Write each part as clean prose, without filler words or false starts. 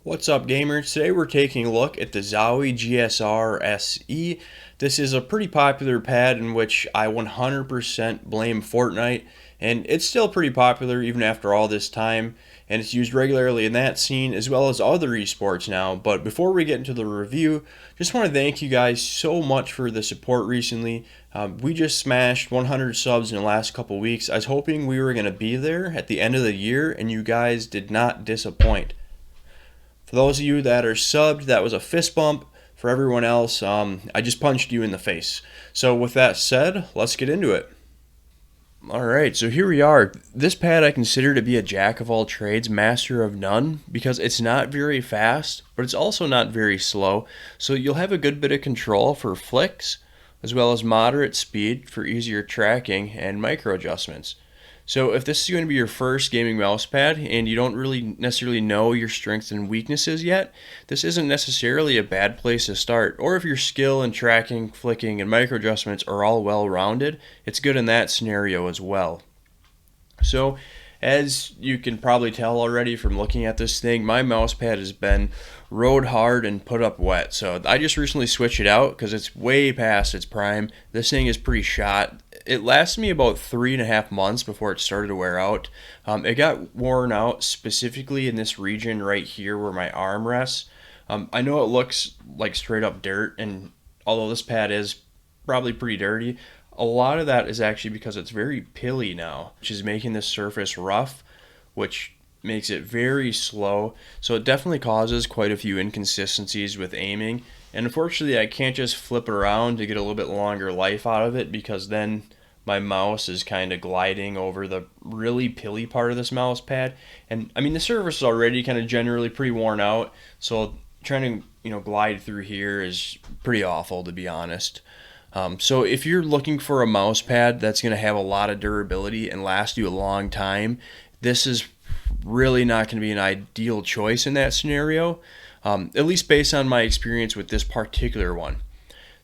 What's up, gamers? Today we're taking a look at the Zowie G-SR-SE. This is a pretty popular pad in which I 100% blame Fortnite, and it's still pretty popular even after all this time, and it's used regularly in that scene as well as other esports now. But before we get into the review, just want to thank you guys so much for the support recently. We just smashed 100 subs in the last couple weeks. I was hoping we were going to be there at the end of the year, and you guys did not disappoint. For those of you that are subbed, that was a fist bump. For everyone else, I just punched you in the face. So with that said, let's get into it. Alright, so here we are. This pad I consider to be a jack of all trades, master of none, because it's not very fast, but it's also not very slow. So you'll have a good bit of control for flicks, as well as moderate speed for easier tracking and micro adjustments. So if this is going to be your first gaming mouse pad and you don't really necessarily know your strengths and weaknesses yet, this isn't necessarily a bad place to start. Or if your skill in tracking, flicking, and micro adjustments are all well rounded, it's good in that scenario as well. So as you can probably tell already from looking at this thing, my mouse pad has been rode hard and put up wet. So I just recently switched it out because it's way past its prime. This thing is pretty shot. It lasted me about 3.5 months before it started to wear out. It got worn out specifically in this region right here where my arm rests. I know it looks like straight up dirt, and although this pad is probably pretty dirty, a lot of that is actually because it's very pilly now, which is making this surface rough, which makes it very slow. So it definitely causes quite a few inconsistencies with aiming. And unfortunately, I can't just flip it around to get a little bit longer life out of it, because then my mouse is kind of gliding over the really pilly part of this mouse pad. And I mean, the surface is already kind of generally pretty worn out, so trying to glide through here is pretty awful, to be honest. So if you're looking for a mouse pad that's going to have a lot of durability and last you a long time, this is really not going to be an ideal choice in that scenario, at least based on my experience with this particular one.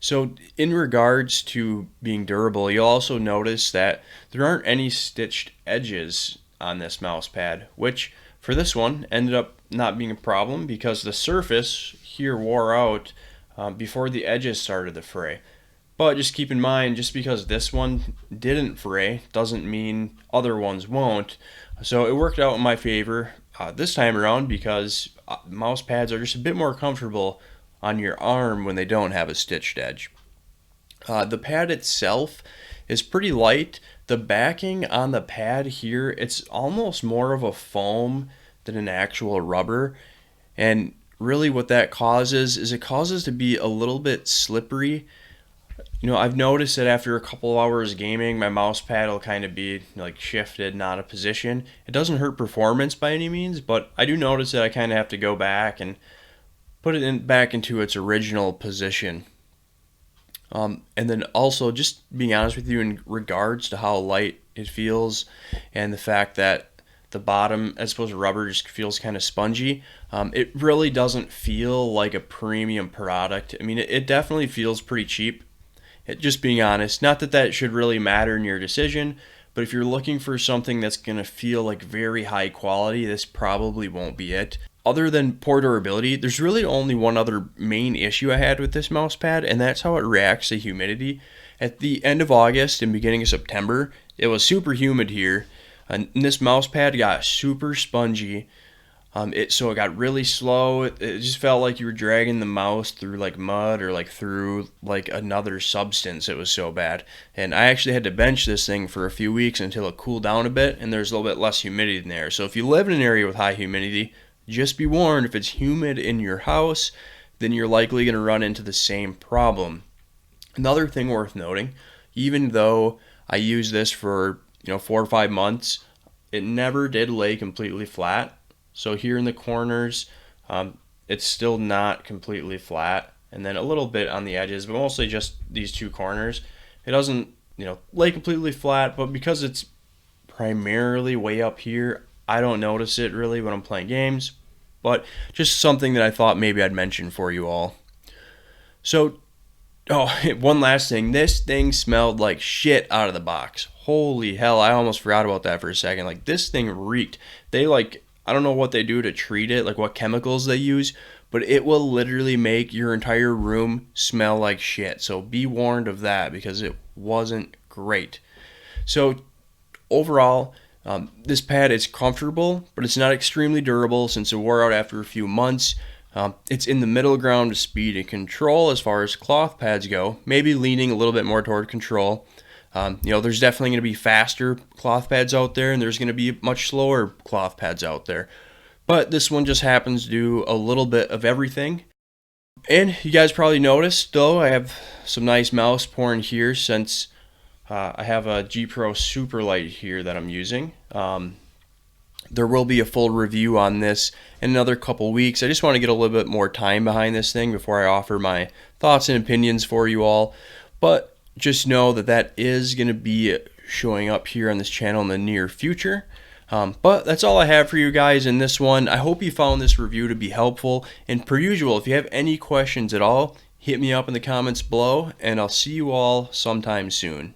So in regards to being durable, you'll also notice that there aren't any stitched edges on this mouse pad, which for this one ended up not being a problem because the surface here wore out before the edges started to fray. But just keep in mind, just because this one didn't fray doesn't mean other ones won't. So it worked out in my favor this time around, because mouse pads are just a bit more comfortable on your arm when they don't have a stitched edge. The pad itself is pretty light. The backing on the pad here, it's almost more of a foam than an actual rubber. And really what that causes is it causes to be a little bit slippery. I've noticed that after a couple hours gaming, my mouse pad will kind of be like shifted, not a position. It doesn't hurt performance by any means, but I do notice that I kind of have to go back and put it back into its original position. And then also, just being honest with you in regards to how light it feels and the fact that the bottom, as opposed to rubber, just feels kind of spongy. It really doesn't feel like a premium product. I mean, it definitely feels pretty cheap. Just being honest, not that that should really matter in your decision, but if you're looking for something that's going to feel like very high quality, this probably won't be it. Other than poor durability, there's really only one other main issue I had with this mouse pad, and that's how it reacts to humidity. At the end of August and beginning of September, it was super humid here, and this mouse pad got super spongy. So it got really slow. It just felt like you were dragging the mouse through like mud or like through like another substance. It was so bad. And I actually had to bench this thing for a few weeks until it cooled down a bit and there's a little bit less humidity in there. So if you live in an area with high humidity, just be warned, if it's humid in your house, then you're likely going to run into the same problem. Another thing worth noting, even though I used this for 4 or 5 months, it never did lay completely flat. So here in the corners, it's still not completely flat, and then a little bit on the edges, but mostly just these two corners. It doesn't, lay completely flat, but because it's primarily way up here, I don't notice it really when I'm playing games, but just something that I thought maybe I'd mention for you all. So, one last thing. This thing smelled like shit out of the box. Holy hell, I almost forgot about that for a second. Like, this thing reeked. I don't know what they do to treat it, like what chemicals they use, but it will literally make your entire room smell like shit. So be warned of that because it wasn't great. So overall, this pad is comfortable, but it's not extremely durable since it wore out after a few months. It's in the middle ground of speed and control as far as cloth pads go, maybe leaning a little bit more toward control. There's definitely going to be faster cloth pads out there, and there's going to be much slower cloth pads out there. But this one just happens to do a little bit of everything. And you guys probably noticed, though, I have some nice mouse porn here since I have a G Pro Superlight here that I'm using. There will be a full review on this in another couple weeks. I just want to get a little bit more time behind this thing before I offer my thoughts and opinions for you all. But just know that that is going to be showing up here on this channel in the near future. But that's all I have for you guys in this one. I hope you found this review to be helpful. And per usual, if you have any questions at all, hit me up in the comments below, and I'll see you all sometime soon.